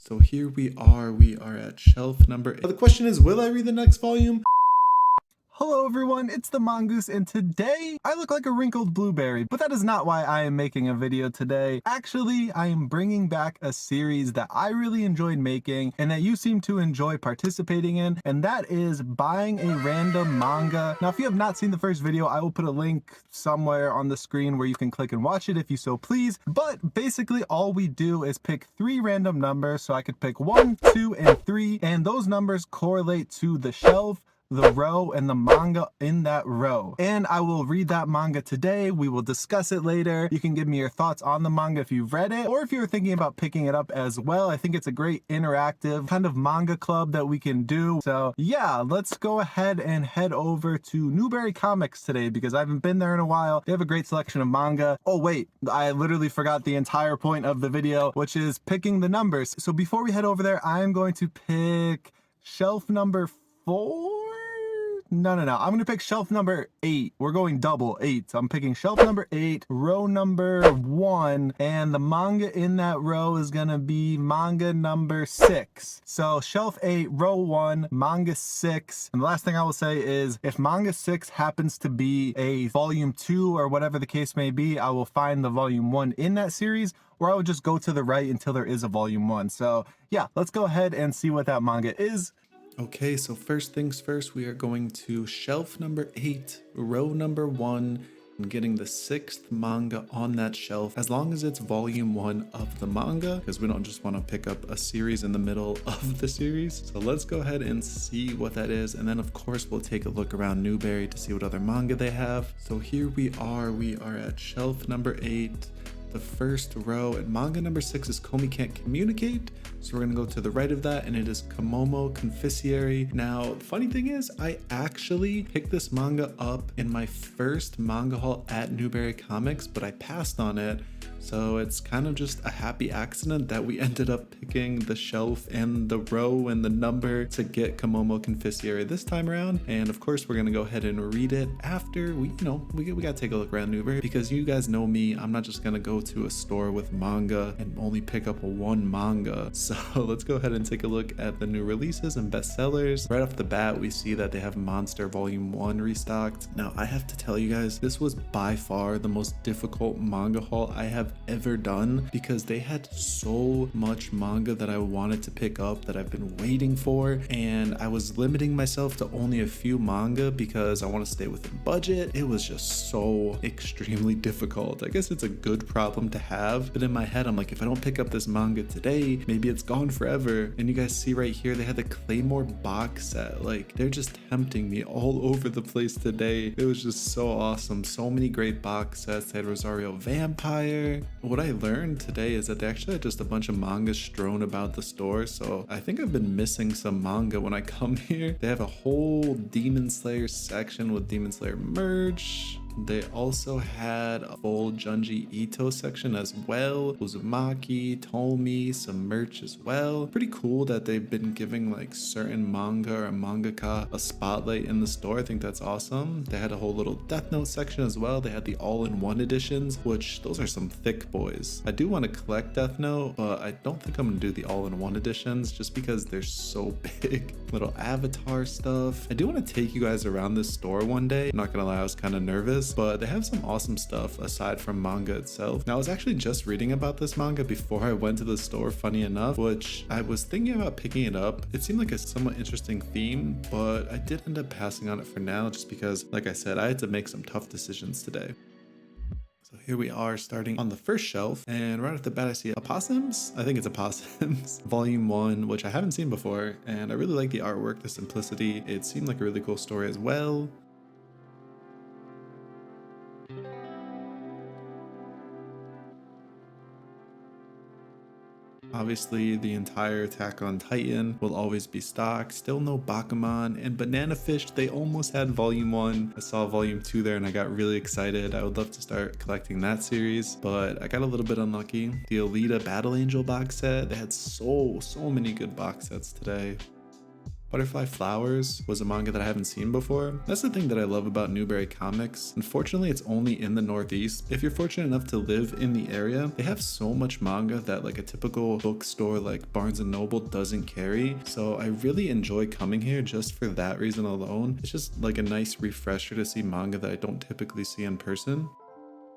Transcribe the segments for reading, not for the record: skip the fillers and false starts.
So here we are at shelf number 8. The question is, will I read the next volume? Hello everyone, it's the Mongoose, and today I look like a wrinkled blueberry, but that is not why I am making a video today. Actually, I am bringing back a series that I really enjoyed making and that you seem to enjoy participating in, and that is buying a random manga. Now, if you have not seen the first video, I will put a link somewhere on the screen where you can click and watch it if you so please. But basically all we do is pick 3 random numbers, so I could pick 1, 2, and 3, and those numbers correlate to the shelf, the row, and the manga in that row. And I will read that manga today. We will discuss it later. You can give me your thoughts on the manga if you've read it, or if you're thinking about picking it up as well. I think it's a great interactive kind of manga club that we can do. So yeah, let's go ahead and head over to Newbury Comics today because I haven't been there in a while. They have a great selection of manga. Oh wait, I literally forgot the entire point of the video, which is picking the numbers. So before we head over there, I'm going to pick shelf number 4. No. I'm going to pick shelf number 8. We're going double 8. So I'm picking shelf number 8, row number 1, and the manga in that row is going to be manga number 6. So shelf 8, row 1, manga 6. And the last thing I will say is if manga 6 happens to be a volume 2 or whatever the case may be, I will find the volume 1 in that series, or I will just go to the right until there is a volume 1. So yeah, let's go ahead and see what that manga is. Okay, so first things first, we are going to shelf number 8, row number 1, and getting the 6th manga on that shelf, as long as it's volume 1 of the manga, because we don't just want to pick up a series in the middle of the series. So let's go ahead and see what that is, and then of course we'll take a look around Newbury to see what other manga they have. So here we are at shelf number 8. The first row, and manga number 6 is Komi Can't Communicate. So we're gonna go to the right of that, and it is Komomo Confiserie. Now, funny thing is, I actually picked this manga up in my first manga haul at Newbury Comics, but I passed on it. So it's kind of just a happy accident that we ended up picking the shelf and the row and the number to get Komomo Confiserie this time around. And of course, we're gonna go ahead and read it after we gotta take a look around Newbury, because you guys know me, I'm not just gonna go to a store with manga and only pick up one manga. So let's go ahead and take a look at the new releases and bestsellers. Right off the bat, we see that they have Monster Volume 1 restocked. Now, I have to tell you guys, this was by far the most difficult manga haul I have ever done, because they had so much manga that I wanted to pick up that I've been waiting for, and I was limiting myself to only a few manga because I want to stay within budget. It was just so extremely difficult. I guess it's a good problem to have, but in my head I'm like, if I don't pick up this manga today, maybe it's gone forever. And you guys see right here, they had the Claymore box set. Like, they're just tempting me all over the place today. It was just so awesome. So many great box sets. They had Rosario Vampire. What I learned today is that they actually had just a bunch of manga strewn about the store, so I think I've been missing some manga when I come here. They have a whole Demon Slayer section with Demon Slayer merch. They also had a full Junji Ito section as well. Uzumaki, Tomi, some merch as well. Pretty cool that they've been giving like certain manga or mangaka a spotlight in the store. I think that's awesome. They had a whole little Death Note section as well. They had the all-in-one editions, which those are some thick boys. I do want to collect Death Note, but I don't think I'm gonna do the all-in-one editions just because they're so big. Little Avatar stuff. I do want to take you guys around this store one day. I'm not gonna lie, I was kind of nervous, but they have some awesome stuff aside from manga itself. Now, I was actually just reading about this manga before I went to the store, funny enough, which I was thinking about picking it up. It seemed like a somewhat interesting theme, but I did end up passing on it for now just because, like I said, I had to make some tough decisions today. So here we are starting on the first shelf, and right off the bat I see Opossums. I think it's Opossums Volume 1, which I haven't seen before, and I really like the artwork, the simplicity. It seemed like a really cool story as well. Obviously, the entire Attack on Titan will always be stocked. Still no Bakuman, and Banana Fish, they almost had Volume 1. I saw Volume 2 there and I got really excited. I would love to start collecting that series, but I got a little bit unlucky. The Alita Battle Angel box set, they had so many good box sets today. Butterfly Flowers was a manga that I haven't seen before. That's the thing that I love about Newbury Comics. Unfortunately, it's only in the Northeast. If you're fortunate enough to live in the area, they have so much manga that like a typical bookstore like Barnes & Noble doesn't carry. So I really enjoy coming here just for that reason alone. It's just like a nice refresher to see manga that I don't typically see in person.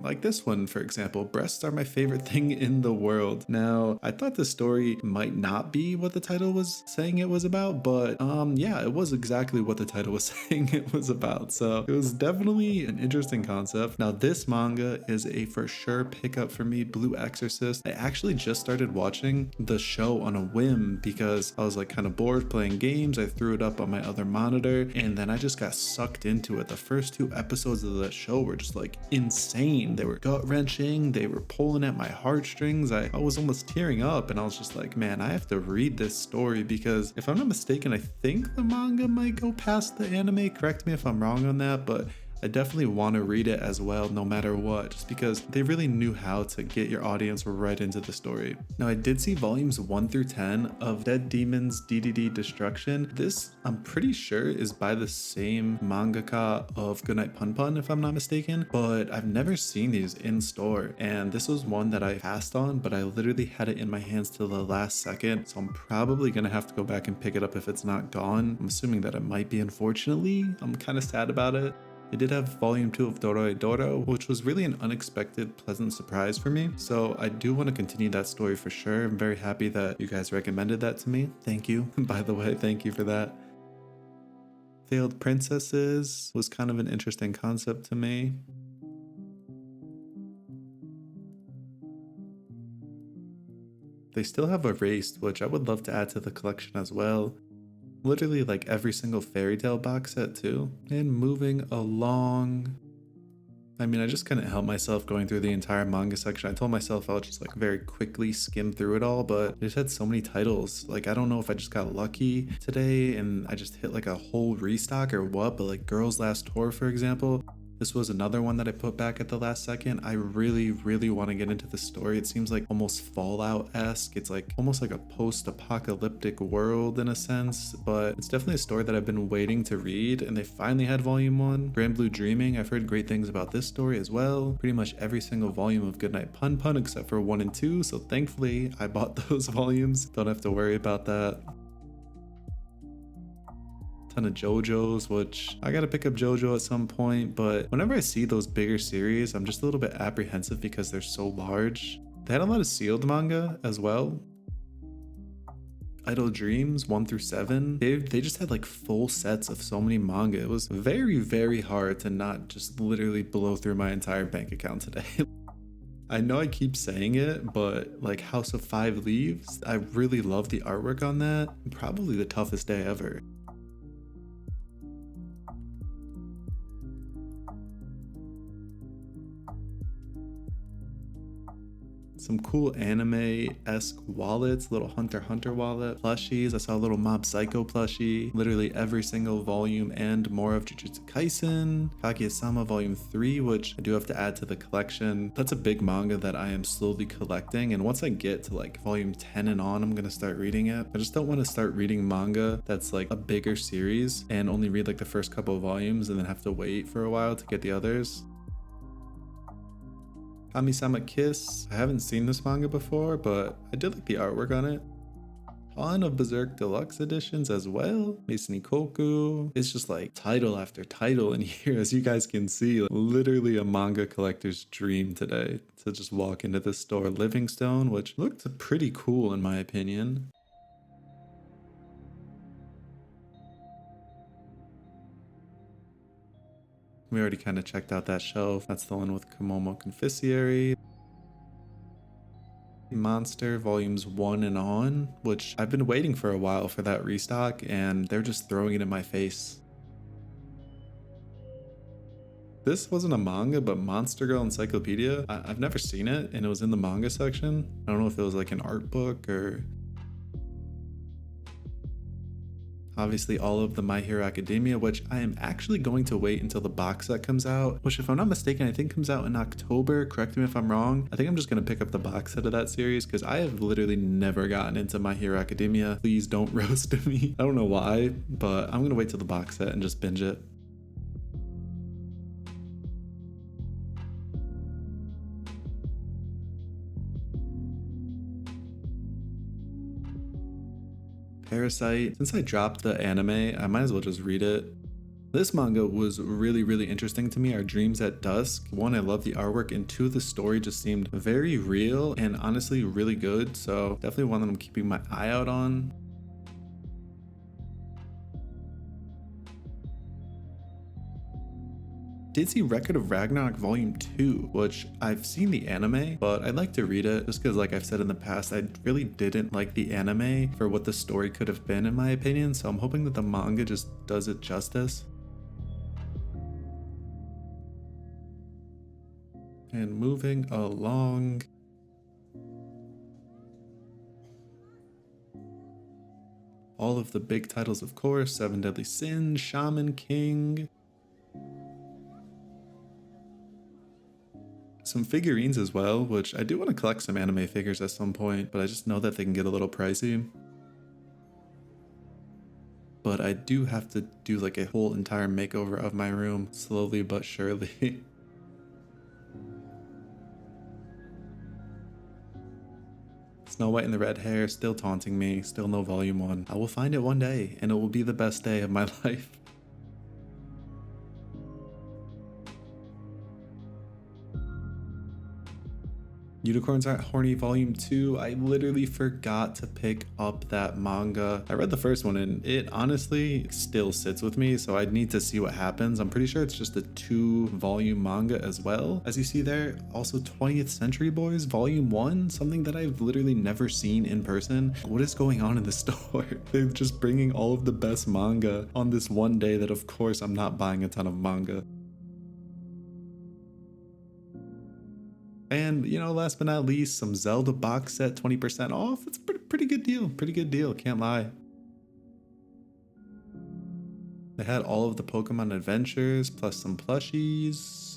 Like this one, for example, breasts are my favorite thing in the world. Now, I thought the story might not be what the title was saying it was about, but yeah, it was exactly what the title was saying it was about. So it was definitely an interesting concept. Now, this manga is a for sure pickup for me, Blue Exorcist. I actually just started watching the show on a whim because I was like kind of bored playing games. I threw it up on my other monitor and then I just got sucked into it. The first 2 episodes of the show were just like insane. They were gut-wrenching, they were pulling at my heartstrings. I was almost tearing up and I was just like, man, I have to read this story because if I'm not mistaken, I think the manga might go past the anime. Correct me if I'm wrong on that, but I definitely want to read it as well no matter what, just because they really knew how to get your audience right into the story. Now I did see volumes 1 through 10 of Dead Demons DDD Destruction. This I'm pretty sure is by the same mangaka of Goodnight Pun Pun if I'm not mistaken, but I've never seen these in store and this was one that I passed on, but I literally had it in my hands till the last second, so I'm probably gonna have to go back and pick it up if it's not gone. I'm assuming that it might be, unfortunately. I'm kind of sad about it. It did have volume 2 of Dorohedoro, which was really an unexpected, pleasant surprise for me. So I do want to continue that story for sure. I'm very happy that you guys recommended that to me. Thank you. By the way, thank you for that. Failed Princesses was kind of an interesting concept to me. They still have Erased, which I would love to add to the collection as well. Literally like every single fairy tale box set too. And moving along, I mean, I just couldn't help myself going through the entire manga section. I told myself I'll just like very quickly skim through it all, but I just had so many titles. Like, I don't know if I just got lucky today and I just hit like a whole restock or what, but like Girls Last Tour, for example, this was another one that I put back at the last second. I really want to get into the story. It seems like almost Fallout-esque. It's like almost like a post-apocalyptic world in a sense, but it's definitely a story that I've been waiting to read, and they finally had volume 1. Grand Blue Dreaming, I've heard great things about this story as well. Pretty much every single volume of Goodnight Pun Pun except for 1 and 2, so thankfully I bought those volumes. Don't have to worry about that. Ton of JoJo's, which I gotta pick up JoJo at some point, but whenever I see those bigger series, I'm just a little bit apprehensive because they're so large. They had a lot of sealed manga as well. Idle Dreams 1 through 7, they just had like full sets of so many manga. It was very hard to not just literally blow through my entire bank account today. I know I keep saying it, but like House of 5 Leaves, I really love the artwork on that. Probably the toughest day ever. Some cool anime-esque wallets, little Hunter x Hunter wallet, plushies. I saw a little Mob Psycho plushie, literally every single volume and more of Jujutsu Kaisen, Kaguya-sama Volume 3, which I do have to add to the collection. That's a big manga that I am slowly collecting, and once I get to like volume 10 and on, I'm gonna start reading it. I just don't want to start reading manga that's like a bigger series and only read like the first couple of volumes and then have to wait for a while to get the others. Kami-sama Kiss. I haven't seen this manga before, but I did like the artwork on it. Ton of Berserk Deluxe editions as well. Mason Ikoku. It's just like title after title in here, as you guys can see. Literally a manga collector's dream today to just walk into this store. Livingstone, which looked pretty cool in my opinion. We already kind of checked out that shelf. That's the one with Komomo Confiserie. Monster volumes 1 and on, which I've been waiting for a while for that restock, and they're just throwing it in my face. This wasn't a manga, but Monster Girl Encyclopedia. I've never seen it, and it was in the manga section. I don't know if it was like an art book or... Obviously all of the My Hero Academia, which I am actually going to wait until the box set comes out, which if I'm not mistaken, I think comes out in October. Correct me if I'm wrong. I think I'm just going to pick up the box set of that series because I have literally never gotten into My Hero Academia. Please don't roast me. I don't know why, but I'm going to wait till the box set and just binge it. Parasite. Since I dropped the anime, I might as well just read it. This manga was really interesting to me. Our Dreams at Dusk. One, I love the artwork, and two, the story just seemed very real and honestly really good. So definitely one that I'm keeping my eye out on. Did see Record of Ragnarok Volume 2, which I've seen the anime, but I'd like to read it just because, like I've said in the past, I really didn't like the anime for what the story could have been in my opinion, so I'm hoping that the manga just does it justice. And moving along. All of the big titles, of course, Seven Deadly Sins, Shaman King. Some figurines as well, which I do want to collect some anime figures at some point, but I just know that they can get a little pricey. But I do have to do like a whole entire makeover of my room, slowly but surely. Snow White and the Red Hair still taunting me, still no volume 1. I will find it one day, and it will be the best day of my life. Unicorns Aren't Horny Volume 2, I literally forgot to pick up that manga. I read the first one and it honestly still sits with me, so I'd need to see what happens. I'm pretty sure it's just a 2-volume manga as well. As you see there, also 20th Century Boys Volume 1, something that I've literally never seen in person. What is going on in the store? They're just bringing all of the best manga on this one day that of course I'm not buying a ton of manga. And, you know, last but not least, some Zelda box set 20% off. It's a pretty good deal. Pretty good deal, can't lie. They had all of the Pokemon Adventures plus some plushies.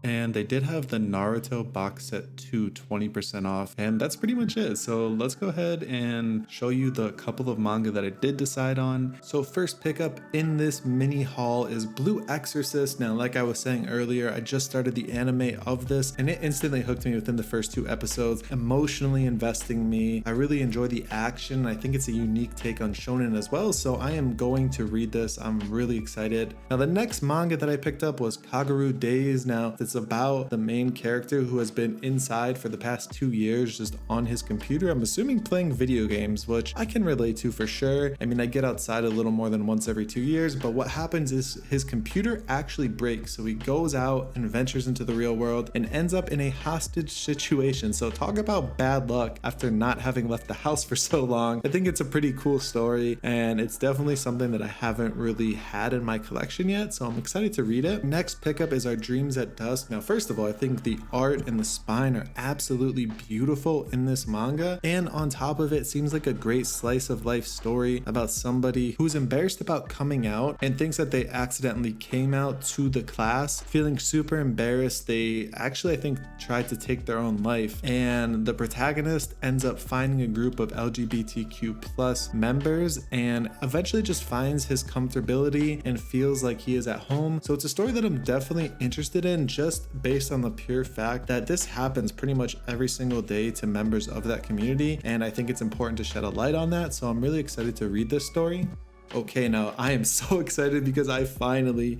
And they did have the Naruto box set 2 20% off, and that's pretty much it. So let's go ahead and show you the couple of manga that I did decide on. So first pickup in this mini haul is Blue Exorcist. Now, like I was saying earlier, I just started the anime of this and it instantly hooked me within the first 2 episodes, emotionally investing me. I really enjoy the action. I think it's a unique take on shonen as well, so I am going to read this. I'm really excited. Now, the next manga that I picked up was Kagerou Daze. Now, it's about the main character who has been inside for the past 2 years just on his computer. I'm assuming playing video games, which I can relate to for sure. I mean, I get outside a little more than once every 2 years, but what happens is his computer actually breaks. So he goes out and ventures into the real world and ends up in a hostage situation. So talk about bad luck after not having left the house for so long. I think it's a pretty cool story, and it's definitely something that I haven't really had in my collection yet, so I'm excited to read it. Next pickup is Our Dreams at Dusk. Now, first of all, I think the art and the spine are absolutely beautiful in this manga, and on top of it, seems like a great slice of life story about somebody who's embarrassed about coming out and thinks that they accidentally came out to the class, feeling super embarrassed. They actually, I think, tried to take their own life, and the protagonist ends up finding a group of LGBTQ plus members and eventually just finds his comfortability and feels like he is at home. So it's a story that I'm definitely interested in, just based on the pure fact that this happens pretty much every single day to members of that community, and I think it's important to shed a light on that, so I'm really excited to read this story. Okay, now I am so excited because I finally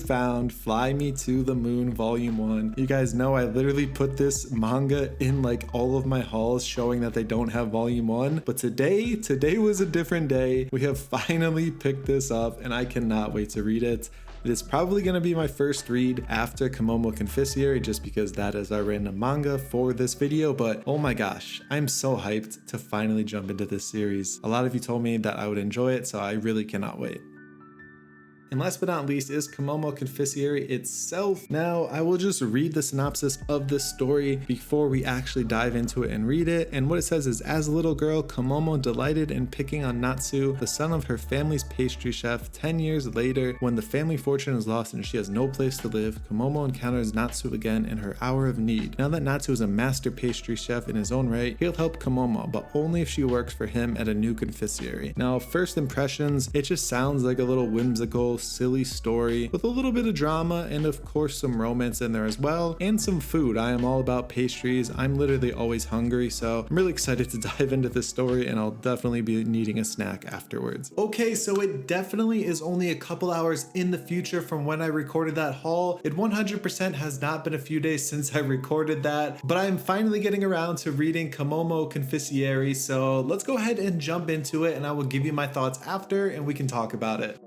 found Fly Me to the Moon Volume 1. You guys know I literally put this manga in like all of my hauls showing that they don't have Volume 1, but today was a different day. We have finally picked this up and I cannot wait to read it. It is probably going to be my first read after Komomo Confiserie, just because that is our random manga for this video, but oh my gosh, I'm so hyped to finally jump into this series. A lot of you told me that I would enjoy it, so I really cannot wait. And last but not least is Komomo Confiserie itself. Now, I will just read the synopsis of this story before we actually dive into it and read it. And what it says is, as a little girl, Komomo delighted in picking on Natsu, the son of her family's pastry chef. 10 years later, when the family fortune is lost and she has no place to live, Komomo encounters Natsu again in her hour of need. Now that Natsu is a master pastry chef in his own right, he'll help Komomo, but only if she works for him at a new confiserie. Now, first impressions, it just sounds like a little whimsical, silly story with a little bit of drama and of course some romance in there as well, and some food. I am all about pastries. I'm literally always hungry, so I'm really excited to dive into this story, and I'll definitely be needing a snack afterwards. Okay, so it definitely is only a couple hours in the future from when I recorded that haul. It 100% has not been a few days since I recorded that, but I'm finally getting around to reading Komomo Confiserie, so let's go ahead and jump into it, and I will give you my thoughts after and we can talk about it.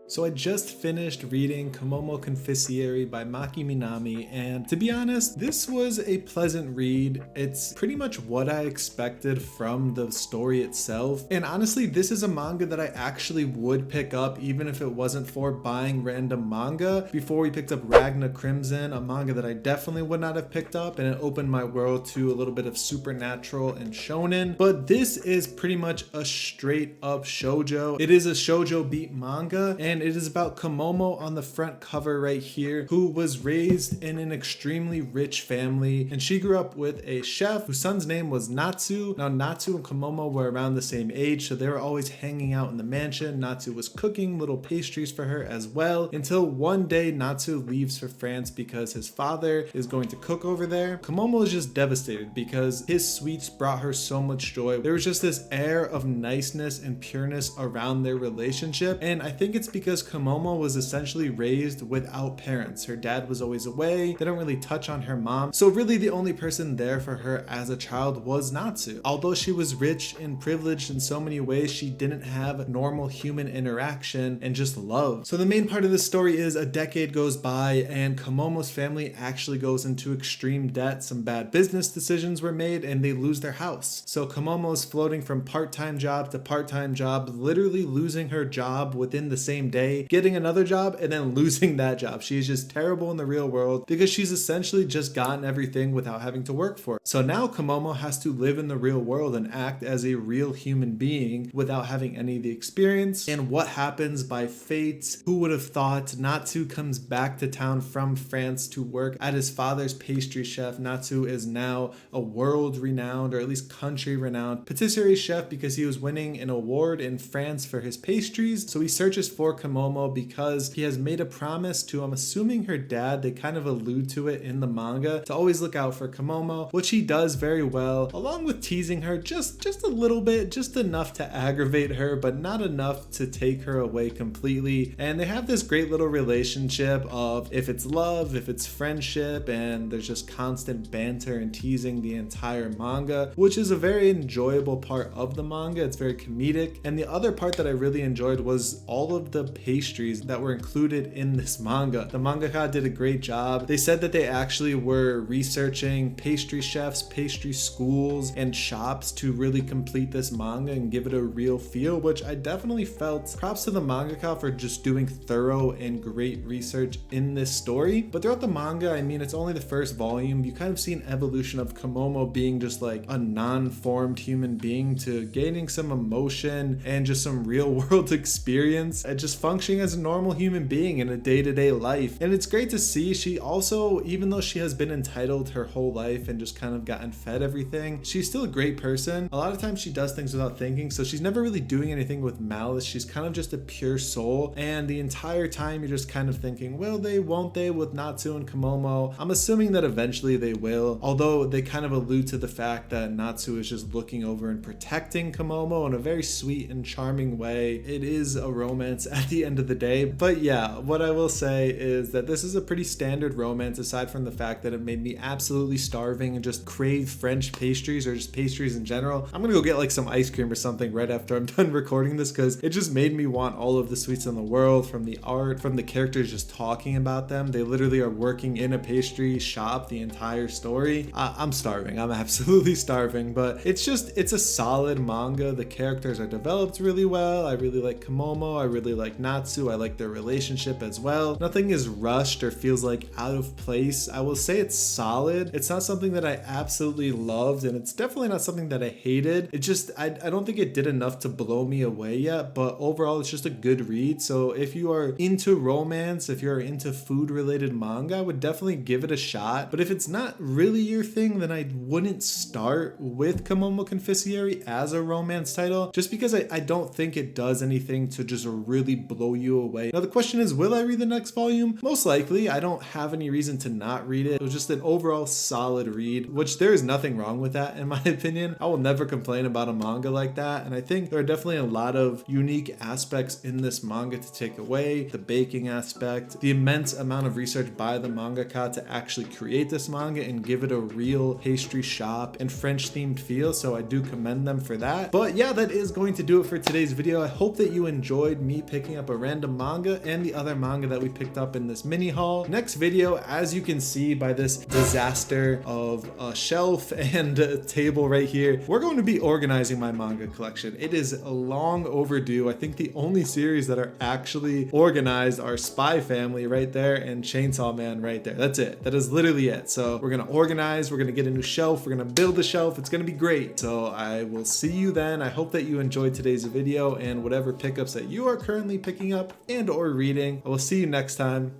So I just finished reading Komomo Confiserie by Maki Minami, and to be honest, this was a pleasant read. It's pretty much what I expected from the story itself. And honestly, this is a manga that I actually would pick up even if it wasn't for buying random manga. Before we picked up Ragna Crimson, a manga that I definitely would not have picked up, and it opened my world to a little bit of supernatural and shonen. But this is pretty much a straight up shoujo. It is a Shojo Beat manga, and it is about Komomo on the front cover right here, who was raised in an extremely rich family, and she grew up with a chef whose son's name was Natsu. Now Natsu and Komomo were around the same age, so they were always hanging out in the mansion. Natsu was cooking little pastries for her as well, until one day Natsu leaves for France because his father is going to cook over there. Komomo is just devastated because his sweets brought her so much joy. There was just this air of niceness and pureness around their relationship, and I think it's because Komomo was essentially raised without parents. Her dad was always away. They don't really touch on her mom. So really the only person there for her as a child was Natsu. Although she was rich and privileged in so many ways, she didn't have normal human interaction and just love. So the main part of the story is a decade goes by and Komomo's family actually goes into extreme debt. Some bad business decisions were made and they lose their house. So Komomo's floating from part-time job to part-time job, literally losing her job within the same day, getting another job, and then losing that job. She is just terrible in the real world because she's essentially just gotten everything without having to work for it. So now Komomo has to live in the real world and act as a real human being without having any of the experience. And what happens by fate? Who would have thought? Natsu comes back to town from France to work at his father's pastry chef. Natsu is now a world-renowned, or at least country-renowned, patisserie chef because he was winning an award in France for his pastries. So he searches for Komomo because he has made a promise to, I'm assuming, her dad. They kind of allude to it in the manga, to always look out for Komomo, which he does very well, along with teasing her just a little bit, just enough to aggravate her, but not enough to take her away completely. And they have this great little relationship of if it's love, if it's friendship, and there's just constant banter and teasing the entire manga, which is a very enjoyable part of the manga. It's very comedic. And the other part that I really enjoyed was all of the pastries that were included in this manga. The mangaka did a great job. They said that they actually were researching pastry chefs, pastry schools, and shops to really complete this manga and give it a real feel, which I definitely felt. Props to the mangaka for just doing thorough and great research in this story. But throughout the manga, I mean, it's only the first volume. You kind of see an evolution of Komomo being just like a non-formed human being to gaining some emotion and just some real world experience and just functioning as a normal human being in a day-to-day life. And it's great to see she also, even though she has been entitled her whole life and just kind of gotten fed everything, she's still a great person. A lot of times she does things without thinking, so she's never really doing anything with malice. She's kind of just a pure soul, and the entire time you're just kind of thinking, will they, won't they, with Natsu and Komomo? I'm assuming that eventually they will, although they kind of allude to the fact that Natsu is just looking over and protecting Komomo in a very sweet and charming way. It is a romance at the end of the day. But yeah, what I will say is that this is a pretty standard romance, aside from the fact that it made me absolutely starving and just crave French pastries, or just pastries in general. I'm gonna go get like some ice cream or something right after I'm done recording this, because it just made me want all of the sweets in the world, from the art, from the characters just talking about them. They literally are working in a pastry shop the entire story. I'm starving. I'm absolutely starving, but it's a solid manga. The characters are developed really well. I really like Komomo. I really like Natsu. I like their relationship as well. Nothing is rushed or feels like out of place. I will say it's solid. It's not something that I absolutely loved, and it's definitely not something that I hated. It just, I don't think it did enough to blow me away yet, but overall it's just a good read. So if you are into romance, if you're into food related manga, I would definitely give it a shot. But if it's not really your thing, then I wouldn't start with Komomo Confiserie as a romance title, just because I don't think it does anything to just really blow you away. Now the question is, will I read the next volume? Most likely. I don't have any reason to not read it. It was just an overall solid read, which there is nothing wrong with that in my opinion. I will never complain about a manga like that, and I think there are definitely a lot of unique aspects in this manga to take away. The baking aspect, the immense amount of research by the mangaka to actually create this manga and give it a real pastry shop and French themed feel, so I do commend them for that. But yeah, that is going to do it for today's video. I hope that you enjoyed me picking up a random manga and the other manga that we picked up in this mini haul. Next video, as you can see by this disaster of a shelf and a table right here, we're going to be organizing my manga collection. It is long overdue. I think the only series that are actually organized are Spy Family right there and Chainsaw Man right there. That's it. That is literally it. So we're gonna organize, we're gonna get a new shelf, we're gonna build a shelf. It's gonna be great. So I will see you then. I hope that you enjoyed today's video and whatever pickups that you are currently picking up and or reading. I will see you next time.